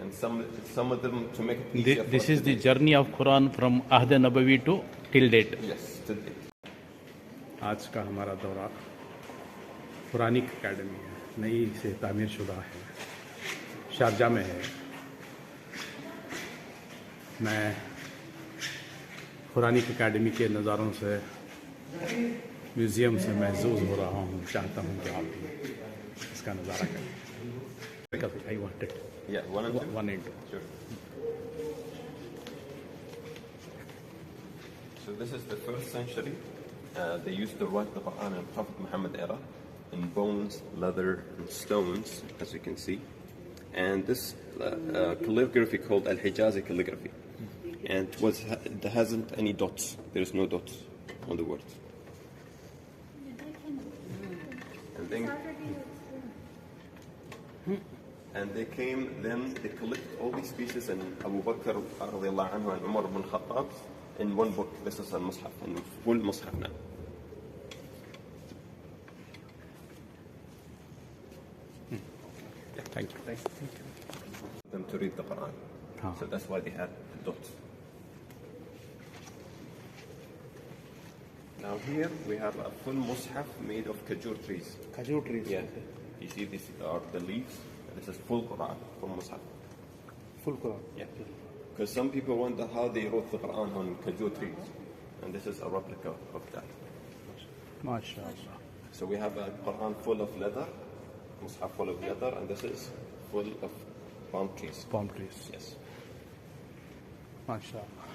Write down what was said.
and some of them to make it easier. This is the journey of Quran from Ahd Nabawi to till date. Yes, till date. आज का हमारा दौरा Quranic academy है, नई से तामीर शुदा है, शारजा में है। मैं कुरानिक एकेडमी के नज़ारों से, म्यूज़ियम से महसूस हो रहा हूँ। चाहता हूँ कि आप भी इसका नज़ारा करें। I wanted. Yeah, one and two. One and two. Sure. So this is the 1st century. They used to write the Quran in Prophet Muhammad era in bones, leather, and stones, as you can see. And this calligraphy called Al-Hijazi calligraphy. And it hasn't any dots. There is no dots on the words. And they came, then they collected all these pieces, and Abu Bakr radiallahu anhu and Umar ibn Khattab in one book. This is al-Mus'haf, and full Mus'haf now. Thank you. Them to read the Quran. So that's why they had the dots. Now here we have a full Mus'haf made of kajur trees. Kajur trees. Yeah. You see these are the leaves. This is full Quran, full Mus'haf. Full Quran. Yeah. Because some people wonder how they wrote the Quran on kajur trees. And this is a replica of that. MashaAllah. So we have a Quran full of leather, Mus'haf full of leather, and this is full of palm trees. Palm trees. Yes. MashaAllah.